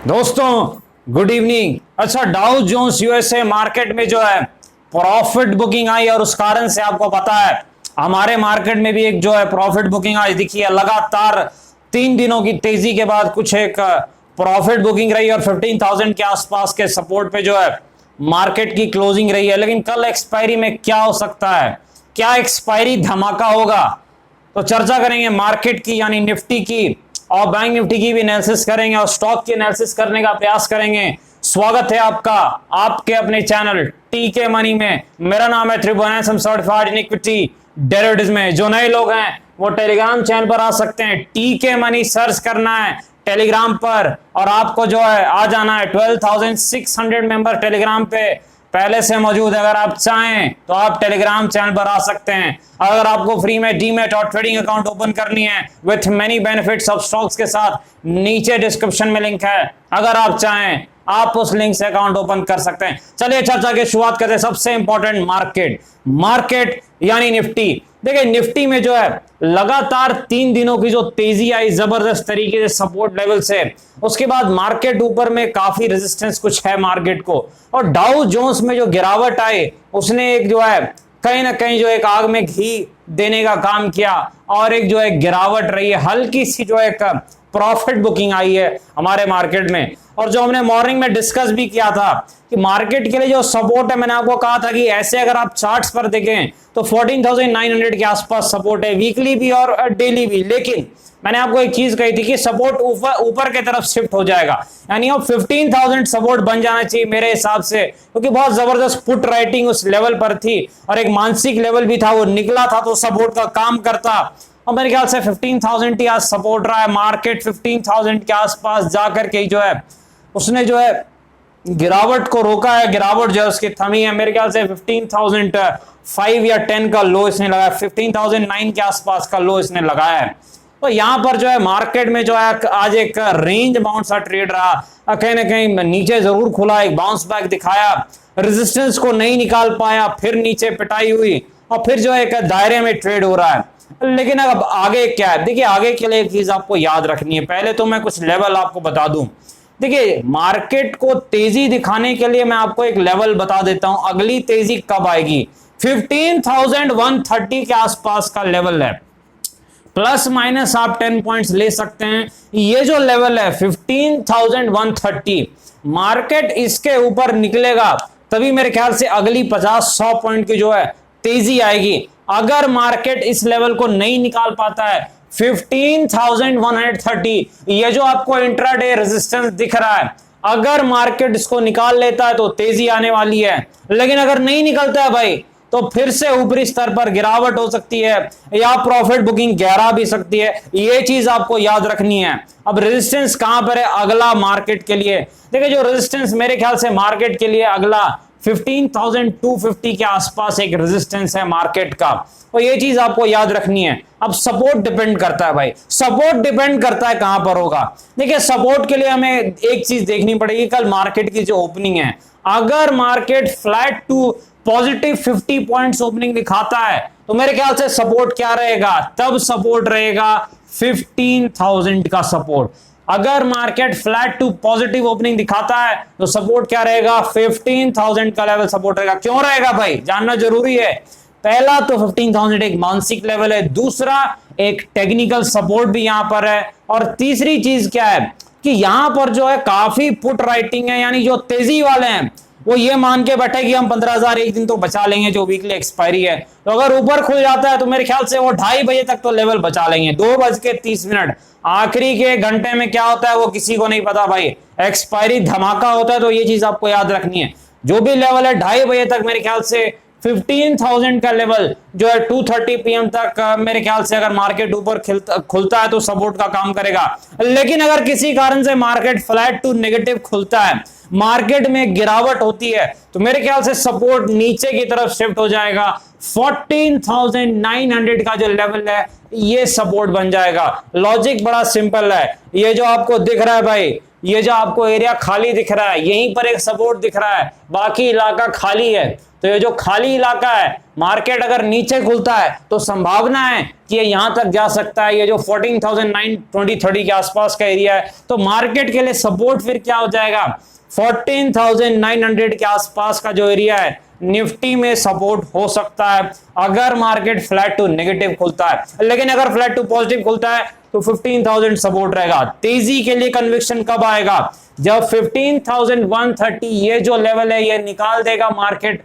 दोस्तों good evening. अच्छा, Dow Jones USA market में जो है प्रॉफिट बुकिंग आई और उस कारण से आपको पता है हमारे मार्केट में भी एक जो है प्रॉफिट बुकिंग आई। देखिए लगातार 3 दिनों की तेजी के बाद कुछ एक प्रॉफिट बुकिंग रही और 15,000 के आसपास के सपोर्ट पे जो है मार्केट की क्लोजिंग रही है। लेकिन कल एक्सपायरी में क्या हो सकता है, क्या एक्सपायरी धमाका होगा, तो चर्चा करेंगे मार्केट की यानी निफ्टी की और बैंक निफ्टी की भी एनालिसिस करेंगे और स्टॉक की एनालिसिस करने का प्रयास करेंगे। स्वागत है आपका आपके अपने चैनल टीके मनी में। मेरा नाम है त्रिभुवन, सर्टिफाइड इन इक्विटी डेरिवेटिव्स में। जो नए लोग हैं वो टेलीग्राम चैनल पर आ सकते हैं, टीके मनी सर्च करना है टेलीग्राम पर और आपको जो है आ जाना है। 12,600 मेंबर टेलीग्राम पे पहले से मौजूद है। अगर आप चाहें तो आप टेलीग्राम चैनल पर आ सकते हैं। अगर आपको फ्री में डीमैट और ट्रेडिंग अकाउंट ओपन करनी है with many benefits of stocks के साथ, नीचे डिस्क्रिप्शन में लिंक है, अगर आप चाहें आप उस लिंक से अकाउंट ओपन कर सकते हैं। चलिए चर्चा की शुरुआत करते हैं। सबसे इंपॉर्टेंट मार्केट यानी निफ्टी। देखिए निफ्टी में जो है लगातार 3 दिनों की जो तेजी आई जबरदस्त तरीके से सपोर्ट लेवल से, उसके बाद मार्केट ऊपर में काफी रेजिस्टेंस कुछ है मार्केट को, और डाउ जोन्स में जो गिरावट आई उसने एक जो है कहीं ना कहीं जो एक आग में घी देने का काम किया और एक जो है गिरावट रही है, हल्की सी जो है प्रॉफिट बुकिंग आई है हमारे मार्केट में। और जो हमने मॉर्निंग में डिस्कस भी किया था कि मार्केट के लिए जो सपोर्ट है, मैंने आपको कहा था कि ऐसे अगर आप चार्ट्स पर देखें तो 14,900 के आसपास सपोर्ट है वीकली भी और डेली भी। लेकिन मैंने आपको एक चीज कही थी कि सपोर्ट ऊपर की तरफ शिफ्ट हो जाएगा, यानी अब 15,000 सपोर्ट बन जाना चाहिए मेरे हिसाब से, क्योंकि बहुत जबरदस्त पुट राइटिंग उस लेवल पर थी और एक मानसिक लेवल भी था, वो निकला था तो सपोर्ट का काम करता। और मेरे ख्याल से 15,000 ही आज सपोर्ट रहा है। मार्केट 15,000 के आसपास जाकर के जो है उसने जो है गिरावट को रोका है। गिरावट जो है उसकी थमी है। मेरे ख्याल से 15,005 या 10 का लो इसने लगाया, 15,009 के आसपास का लो इसने लगाया है। तो यहां पर जो है मार्केट में जो है आज एक रेंज बाउंड सा ट्रेड रहा, कहीं ना कहीं नीचे जरूर खुला, एक बाउंस बैक दिखाया, रेजिस्टेंस को नहीं निकाल पाया, फिर नीचे पिटाई हुई और फिर जो है एक दायरे में ट्रेड हो रहा है। लेकिन अब आगे क्या है, देखिए आगे के लिए एक चीज आपको याद रखनी है। पहले तो मैं कुछ लेवल आपको बता दूं। देखिए मार्केट को तेजी दिखाने के लिए मैं आपको एक लेवल बता देता हूं, अगली तेजी कब आएगी। 15,130 के आसपास का लेवल है, प्लस माइनस आप 10 पॉइंट्स ले सकते हैं। ये जो लेवल है 15,130, मार्केट इसके ऊपर निकलेगा तभी मेरे ख्याल से अगली 50-100 पॉइंट की जो है तेजी आएगी। अगर मार्केट इस लेवल को नहीं निकाल पाता है 15,130, ये जो आपको इंट्राडे रेजिस्टेंस दिख रहा है, अगर मार्केट इसको निकाल लेता है तो तेजी आने वाली है। लेकिन अगर नहीं निकलता है भाई तो फिर से ऊपरी स्तर पर गिरावट हो सकती है या प्रॉफिट बुकिंग गहरा भी सकती है। ये चीज आपको याद रखनी है। अब रेजिस्टेंस कहां पर है अगला मार्केट के लिए? देखिए जो रेजिस्टेंस मेरे ख्याल से मार्केट के लिए अगला 15,250 के आसपास एक रेजिस्टेंस है मार्केट का, और ये चीज आपको याद रखनी है। अब सपोर्ट डिपेंड करता है भाई, सपोर्ट डिपेंड करता है कहां पर होगा। देखिए सपोर्ट के लिए हमें एक चीज देखनी पड़ेगी, कल मार्केट की जो ओपनिंग है, अगर market flat to positive 50 points opening दिखाता है तो मेरे ख्याल से सपोर्ट क्या रहेगा, तब सपोर्ट रहेगा 15,000 का सपोर्ट। अगर market flat to positive opening दिखाता है तो सपोर्ट क्या रहेगा, 15,000 का लेवल सपोर्ट रहेगा। क्यों रहेगा भाई, जानना जरूरी है। पहला तो 15,000 एक मानसिक लेवल है, दूसरा एक टेक्निकल सपोर्ट भी यहां पर है, और तीसरी चीज क्या है कि यहां पर जो है काफी पुट राइटिंग है, यानी जो तेजी वाले हैं वो ये मान के बैठे कि हम 15,000 एक दिन तो बचा लेंगे जो वीकली एक्सपायरी है। तो अगर ऊपर खुल जाता है तो मेरे ख्याल से वो 2:30 बजे तक तो लेवल बचा लेंगे। 2:30 आखिरी के घंटे में क्या होता है वो किसी को नहीं पता भाई, एक्सपायरी धमाका होता है। तो ये चीज आपको याद रखनी है। जो भी लेवल है 2:30 बजे तक मेरे ख्याल से 15,000 का लेवल जो है 2:30 PM तक मेरे ख्याल से अगर मार्केट ऊपर खुलता है तो सपोर्ट का काम करेगा। लेकिन अगर किसी कारण से मार्केट फ्लैट टू नेगेटिव खुलता है, मार्केट में गिरावट होती है, तो मेरे ख्याल से सपोर्ट नीचे की तरफ शिफ्ट हो जाएगा। 14,900 का जो लेवल है ये सपोर्ट बन जाएगा। लॉजिक बड़ा सिंपल है। ये जो आपको दिख रहा है भाई, ये जो आपको एरिया खाली दिख रहा है, यहीं पर एक सपोर्ट दिख रहा है, बाकी इलाका खाली है। तो ये जो खाली इलाका है, मार्केट अगर नीचे खुलता है तो संभावना है कि ये यहां तक जा सकता है। ये जो 14,920 के आसपास का एरिया है, तो मार्केट के लिए सपोर्ट फिर क्या हो जाएगा, 14,900 के आसपास का जो एरिया है निफ्टी में सपोर्ट हो सकता है अगर मार्केट फ्लैट टू नेगेटिव खुलता है। लेकिन अगर फ्लैट टू पॉजिटिव खुलता है तो 15,000 सपोर्ट रहेगा। तेजी के लिए कन्विक्शन कब आएगा, जब 15,130 ये जो लेवल है ये निकाल देगा मार्केट,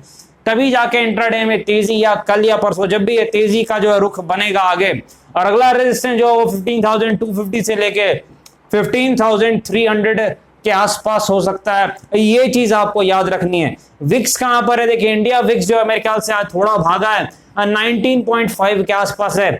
तभी जाके इंट्राडे में तेजी, या कल या परसों जब भी ये तेजी का जो है रुख बनेगा आगे। और अगला रेजिस्टेंस जो 15,250 से लेके 15,300 के आसपास हो सकता है। ये चीज आपको याद रखनी है। विक्स कहां पर है, देखिए इंडिया विक्स जो है मेरे ख्याल से आज थोड़ा भागा है, 19.5 के आसपास है।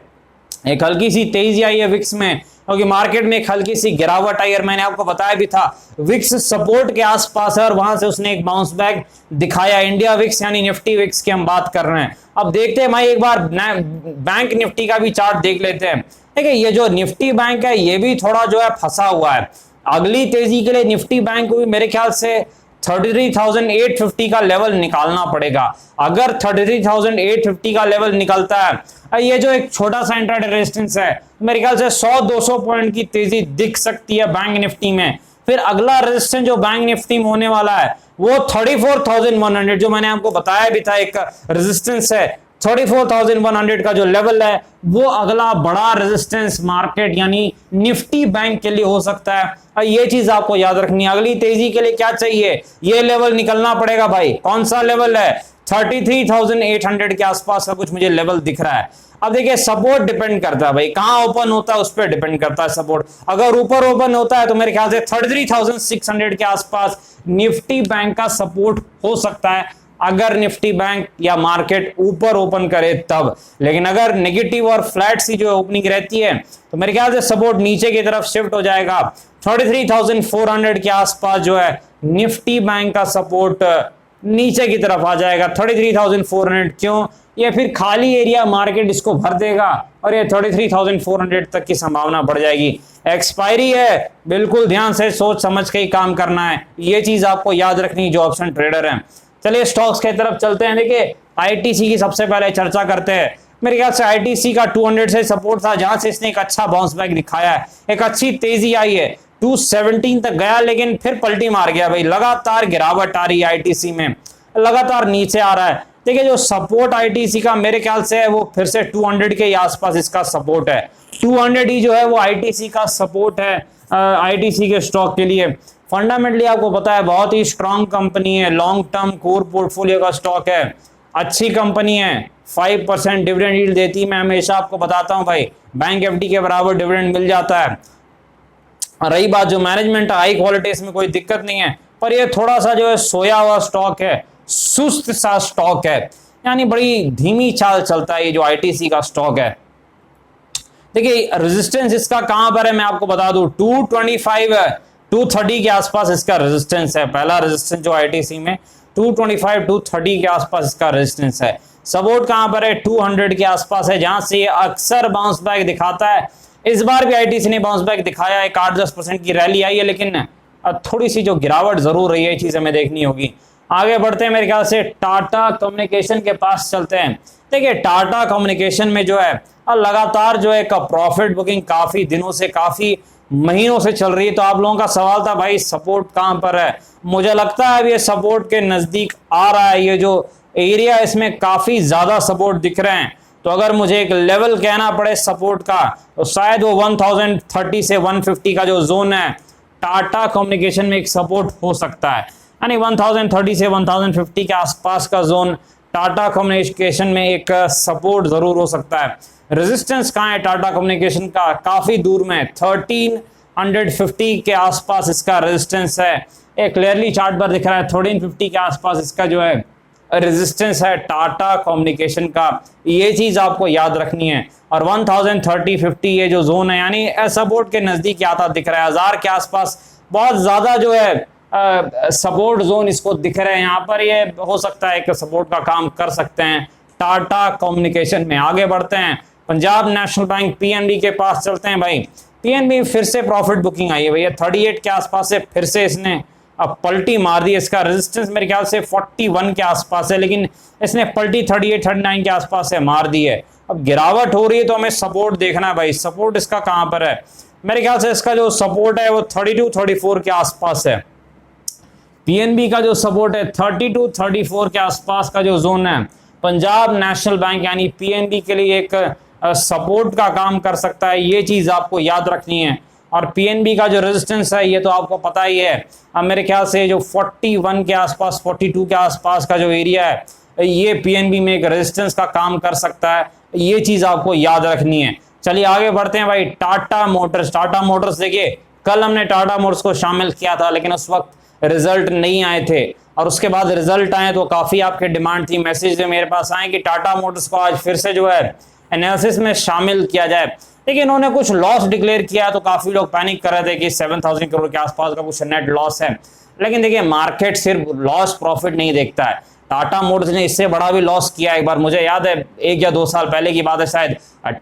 एक हल्की सी तेजी आई है विक्स में, क्योंकि मार्केट में एक हल्की सी गिरावट आई, और मैंने आपको बताया भी था विक्स सपोर्ट के आसपास है और वहां से उसने एक बाउंस बैक दिखाया। इंडिया विक्स यानी निफ्टी विक्स की हम बात कर रहे हैं। अब देखते हैं भाई, एक बार बैंक निफ्टी का भी चार्ट देख लेते हैं। देखिए ये जो निफ्टी बैंक है ये भी थोड़ा जो है फंसा हुआ है। अगली तेजी के लिए निफ्टी बैंक को भी मेरे ख्याल से 33,850 का लेवल निकालना पड़ेगा। अगर 33,850 का लेवल निकलता है, ये जो एक छोटा सा इंट्राडे रेजिस्टेंस है, मेरे ख्याल से 100-200 पॉइंट की तेजी दिख सकती है बैंक निफ्टी में। फिर अगला रेजिस्टेंस जो बैंक निफ्टी में होने वाला है वो 34,100, जो मैंने आपको बताया भी था एक रेजिस्टेंस है। 34,100 का जो लेवल है वो अगला बड़ा रेजिस्टेंस मार्केट यानी निफ्टी बैंक के लिए हो सकता है। ये चीज आपको याद रखनी है। अगली तेजी के लिए क्या चाहिए, ये लेवल निकलना पड़ेगा भाई। कौन सा लेवल है, 33,800 के आसपास का कुछ मुझे लेवल दिख रहा है। अब देखिए सपोर्ट डिपेंड करता है भाई, कहां ओपन होता है उस पर डिपेंड करता है सपोर्ट। अगर ऊपर ओपन होता है तो मेरे ख्याल से 33,600 के आसपास निफ्टी बैंक का सपोर्ट हो सकता है, अगर निफ्टी बैंक या मार्केट ऊपर ओपन करे तब। लेकिन अगर नेगेटिव और फ्लैट सी जो ओपनिंग रहती है तो मेरे ख्याल से सपोर्ट नीचे की तरफ शिफ्ट हो जाएगा। 33,400 के आसपास जो है निफ्टी बैंक का सपोर्ट नीचे की तरफ आ जाएगा। 33,400 क्यों, ये फिर खाली एरिया मार्केट इसको भर देगा और ये 33,400 तक की संभावना बढ़ जाएगी। एक्सपायरी है, बिल्कुल ध्यान से सोच समझ के ही काम करना है, ये चीज आपको याद रखनी जो ऑप्शन ट्रेडर हैं। चलिए स्टॉक्स की तरफ चलते हैं। देखिए आईटीसी की सबसे पहले चर्चा करते हैं। मेरे ख्याल से आईटीसी का 200 से सपोर्ट था, जहां से इसने एक अच्छा बाउंस बैक दिखाया है, एक अच्छी तेजी आई है। 217 तक गया लेकिन फिर पलटी मार गया भाई। लगातार गिरावट आ रही है आईटीसी में, लगातार नीचे आ रहा है। देखिए जो सपोर्ट आईटीसी का मेरे ख्याल से है वो फिर से 200 के आसपास इसका सपोर्ट है। 200 ही जो है वो आईटीसी का सपोर्ट है आईटीसी के स्टॉक के लिए। फंडामेंटली आपको पता है बहुत ही स्ट्रांग कंपनी है, लॉन्ग टर्म कोर पोर्टफोलियो का स्टॉक है, अच्छी कंपनी है, 5% डिविडेंड यील्ड देती है। मैं हमेशा आपको बताता हूं भाई, बैंक एफडी के बराबर डिविडेंड मिल जाता है। रही बात जो मैनेजमेंट हाई क्वालिटी, इसमें कोई दिक्कत नहीं है, पर ये थोड़ा सा जो है सोया हुआ स्टॉक है, सुस्त सा स्टॉक है, यानी बड़ी धीमी चाल चलता है ये जो आईटीसी का स्टॉक है। देखिए रेजिस्टेंस इसका कहां पर है मैं आपको बता दूं, 225 है, 230 के आसपास इसका रेजिस्टेंस है। पहला रेजिस्टेंस जो आईटीसी में 225 230 के आसपास इसका रेजिस्टेंस है। सपोर्ट कहां पर है, 200 के आसपास है, जहां से ये अक्सर बाउंस बैक दिखाता है। इस बार भी आईटीसी ने बाउंस बैक दिखाया, एक 8-10% की रैली आई है, लेकिन थोड़ी सी जो गिरावट जरूर रही है, चीज हमें देखनी होगी। आगे बढ़ते हैं, मेरे ख्याल से टाटा कम्युनिकेशन के पास चलते हैं। देखिए टाटा कम्युनिकेशन में जो है लगातार जो है प्रॉफिट बुकिंग काफी दिनों से, काफी महीनों से चल रही है। तो आप लोगों का सवाल था भाई सपोर्ट कहां पर है, मुझे लगता है अब ये सपोर्ट के नजदीक आ रहा है। ये जो एरिया इसमें काफी ज्यादा सपोर्ट दिख रहे हैं, तो अगर मुझे एक लेवल कहना पड़े सपोर्ट का तो शायद वो 1030 से 150 का जो जोन है टाटा कम्युनिकेशन में एक सपोर्ट हो सकता है। यानी 1030 से 1050 के आसपास का जोन टाटा कम्युनिकेशन में एक सपोर्ट जरूर हो सकता है। रेजिस्टेंस कहां है टाटा कम्युनिकेशन का, काफी दूर में 1350 के आसपास इसका रेजिस्टेंस है। एक क्लियरली चार्ट पर दिख रहा है 1350 के आसपास इसका जो है रेजिस्टेंस है टाटा कम्युनिकेशन का, ये चीज आपको याद रखनी है। और 1030-50 ये जो जोन है यानी सपोर्ट के नजदीक आता दिख रहा है। 1000 के आसपास बहुत ज्यादा जो है सपोर्ट जोन इसको दिख रहे हैं, यहाँ पर ये हो सकता है कि सपोर्ट का काम कर सकते हैं टाटा कम्युनिकेशन में। आगे बढ़ते हैं, पंजाब नेशनल बैंक पीएनबी के पास चलते हैं भाई। पीएनबी फिर से प्रॉफिट बुकिंग आई है भैया, 38 के आसपास से फिर से इसने अब पलटी मार दी। इसका रेजिस्टेंस मेरे ख्याल से 41 के आसपास है, लेकिन इसने पलटी 38 39 के आसपास से मार दी है। अब गिरावट हो रही है तो हमें सपोर्ट देखना है भाई, सपोर्ट इसका कहां पर है। मेरे ख्याल से इसका जो सपोर्ट है वो 32 34 के आसपास है। पीएनबी का जो सपोर्ट है 32 34 के आसपास का जो जोन है, पंजाब नेशनल बैंक यानी पीएनबी के लिए एक सपोर्ट का काम कर सकता है, ये चीज आपको याद रखनी है। और पीएनबी का जो रेजिस्टेंस है ये तो आपको पता ही है, अब मेरे ख्याल से जो 41 के आसपास 42 के आसपास का जो एरिया है ये पीएनबी में एक रेजिस्टेंस का काम कर सकता है, ये चीज आपको याद रखनी है। चलिए आगे बढ़ते हैं भाई। टाटा मोटर्स देखिए, कल हमने टाटा मोटर्स को शामिल किया था, लेकिन उस वक्त रिजल्ट नहीं आए थे, और उसके बाद रिजल्ट आए तो काफी आपके डिमांड थी, मैसेज जो मेरे पास आए कि टाटा मोटर्स को आज फिर से जो है एनालिसिस में शामिल किया जाए। लेकिन इन्होंने कुछ लॉस डिक्लेयर किया तो काफी लोग पैनिक कर रहे थे कि 7000 करोड़ के आसपास का कुछ नेट लॉस है। लेकिन देखिए मार्केट सिर्फ लॉस प्रॉफिट नहीं देखता है, टाटा मोटर्स ने इससे बड़ा भी लॉस किया। एक बार मुझे याद है 1 या 2 साल पहले की बात है, शायद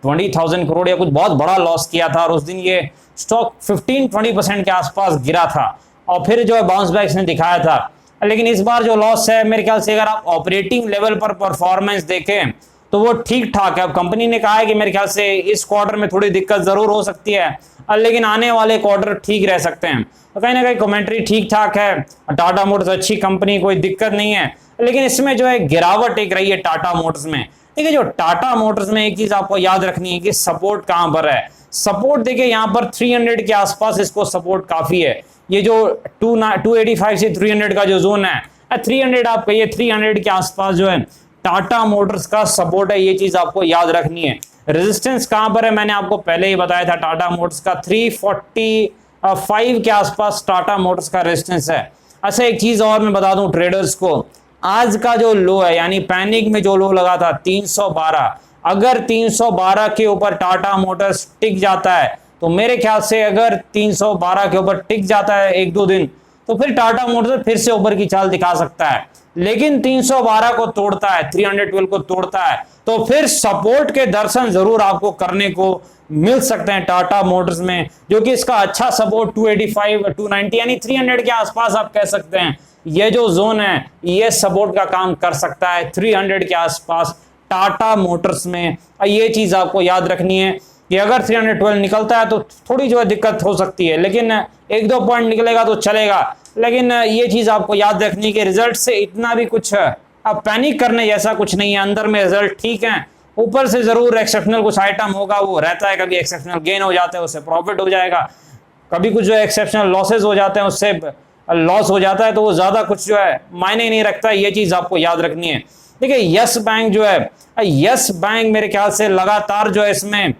20,000 करोड़ या कुछ बहुत बड़ा लॉस किया था, और उस दिन ये स्टॉक 15-20% के आसपास गिरा था, और फिर जो है बाउंस बैक ने दिखाया था। लेकिन इस बार जो लॉस है मेरे ख्याल से अगर आप ऑपरेटिंग लेवल पर परफॉर्मेंस देखें तो वो ठीक ठाक है। अब कंपनी ने कहा है कि मेरे ख्याल से इस क्वार्टर में थोड़ी दिक्कत जरूर हो सकती है, लेकिन आने वाले क्वार्टर ठीक रह सकते हैं। तो कहीं ना कहीं कमेंट्री ठीक ठाक है, टाटा मोटर्स अच्छी कंपनी, कोई दिक्कत नहीं है। लेकिन इसमें जो है गिरावट एक रही है टाटा मोटर्स में। देखिए जो टाटा मोटर्स में एक चीज आपको याद रखनी है कि सपोर्ट कहां पर है। सपोर्ट देखिए यहाँ पर 300 के आसपास इसको सपोर्ट काफी है। ये जो 285 से 300 का जो जोन है, 300 आप कहिए, 300 के आसपास जो है टाटा मोटर्स का सपोर्ट है, ये चीज आपको याद रखनी है। रेजिस्टेंस कहां पर है मैंने आपको पहले ही बताया था, टाटा मोटर्स का 345 के आसपास टाटा मोटर्स का रेजिस्टेंस है। अच्छा एक चीज और मैं बता दूं ट्रेडर्स को, आज का जो लो है यानी पैनिक में जो लो लगा था 312, अगर 312 के ऊपर टाटा मोटर्स टिक जाता है तो मेरे ख्याल से अगर 312 के ऊपर टिक जाता है 1-2 दिन तो फिर टाटा मोटर्स फिर से ऊपर की चाल दिखा सकता है। लेकिन 312 को तोड़ता है, 312 को तोड़ता है तो फिर सपोर्ट के दर्शन जरूर आपको करने को मिल सकते हैं टाटा मोटर्स में, जो कि इसका अच्छा सपोर्ट 285 290 यानी 300 के आसपास आप कह सकते हैं। ये जो जोन है ये सपोर्ट का काम कर सकता है 300 के आसपास टाटा मोटर्स में। ये चीज आपको याद रखनी है कि अगर 312 निकलता है तो थोड़ी जो है दिक्कत हो सकती है, लेकिन 1-2 पॉइंट निकलेगा तो चलेगा। लेकिन ये चीज आपको याद रखनी है कि रिजल्ट से इतना भी कुछ अब पैनिक करने जैसा कुछ नहीं है, अंदर में रिजल्ट ठीक है, ऊपर से जरूर एक्सेप्शनल कुछ आइटम होगा, वो रहता है, कभी एक्सेप्शनल गेन हो जाता है उससे प्रॉफिट हो जाएगा, कभी कुछ जो एक्सेप्शनल लॉसेज हो जाते हैं उससे लॉस हो जाता है, तो वो ज्यादा कुछ जो है मायने नहीं रखता है। ये चीज आपको याद रखनी है। देखिए यस बैंक जो है, यस बैंक मेरे ख्याल से लगातार जो है इसमें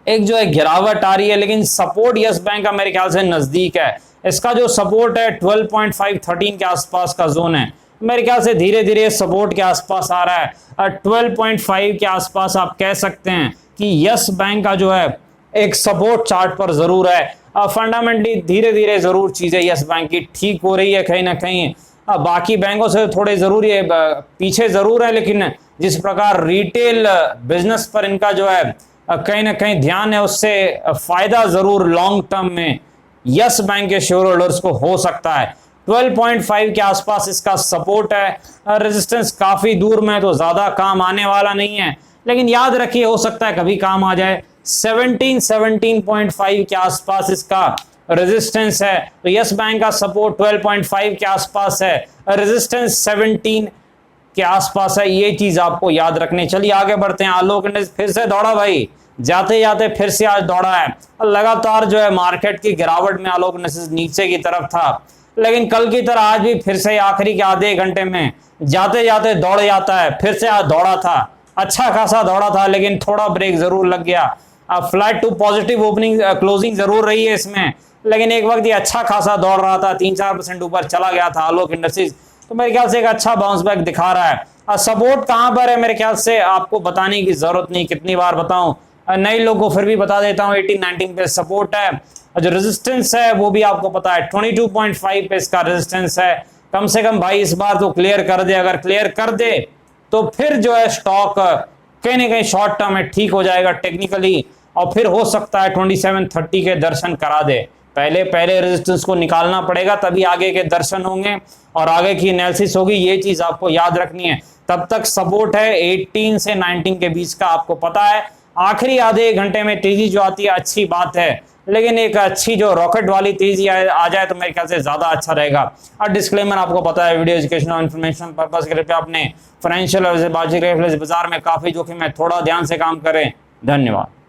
एक जो है गिरावट आ रही है, लेकिन सपोर्ट यस बैंक का मेरे ख्याल से नजदीक है। इसका जो सपोर्ट है 12.513 के आसपास का जोन है, मेरे ख्याल से धीरे धीरे सपोर्ट के आसपास आ रहा है। 12.5 के आसपास आप कह सकते हैं कि यस बैंक का जो है एक सपोर्ट चार्ट पर जरूर है। फंडामेंटली धीरे धीरे जरूर चीजें यस बैंक की ठीक हो रही है कहीं ना कहीं, बाकी बैंकों से थोड़े जरूर ये पीछे जरूर है, लेकिन जिस प्रकार रिटेल बिजनेस पर इनका जो है कहीं ना कहीं ध्यान है, उससे फायदा जरूर लॉन्ग टर्म में यस बैंक के शेयर होल्डर्स को हो सकता है। 12.5 के आसपास इसका सपोर्ट है, रेजिस्टेंस काफी दूर में, तो ज्यादा काम आने वाला नहीं है, लेकिन याद रखिए हो सकता है कभी काम आ जाए। 17.5 के आसपास इसका रेजिस्टेंस है, तो यस बैंक का सपोर्ट 12.5 के आसपास है, रेजिस्टेंस 17 के आसपास है, ये चीज आपको याद रखनी। चलिए आगे बढ़ते हैं। आलोक इंडस्ट्रीज फिर से दौड़ा भाई, जाते जाते फिर से आज दौड़ा है, लगातार जो है मार्केट की गिरावट में आलोक इंडस्ट्रीज नीचे की तरफ था, लेकिन कल की तरह आज भी फिर से आखिरी के आधे घंटे में जाते जाते दौड़ जाता है। फिर से आज दौड़ा था, अच्छा खासा दौड़ा था, लेकिन थोड़ा ब्रेक जरूर लग गया। अब flat to positive opening closing जरूर रही है इसमें, लेकिन एक वक्त ये अच्छा खासा दौड़ रहा था, 3-4% ऊपर चला गया था आलोक इंडस्ट्रीज, तो मेरे ख्याल से एक अच्छा बाउंस बैक दिखा रहा है। सपोर्ट कहां पर है मेरे ख्याल से आपको बताने की जरूरत नहीं, कितनी बार बताऊं, नए लोगों को फिर भी बता देता हूं, 18-19 पे सपोर्ट है, और जो रेजिस्टेंस है वो भी आपको पता है 22.5 पे इसका रेजिस्टेंस है। कम से कम भाई इस बार तो क्लियर कर दे, अगर क्लियर कर दे तो फिर जो है स्टॉक कहीं ना कहीं शॉर्ट टर्म में ठीक हो जाएगा टेक्निकली, और फिर हो सकता है 2730 के दर्शन करा दे। पहले रेजिस्टेंस को निकालना पड़ेगा, तभी आगे के दर्शन होंगे और आगे की एनालिसिस होगी। ये चीज आपको याद रखनी है। तब तक सपोर्ट है 18 से 19 के बीच का, आपको पता है। आखिरी आधे एक घंटे में तेजी जो आती है अच्छी बात है, लेकिन एक अच्छी जो रॉकेट वाली तेजी आ जाए तो मेरे ख्याल से ज्यादा अच्छा रहेगा। और डिस्क्लेमर आपको पता है, वीडियो एजुकेशन और इन्फॉर्मेशन पर्पस के लिए अपने फाइनेंशियल और बाजार में काफी जोखिम है, थोड़ा ध्यान से काम करें। धन्यवाद।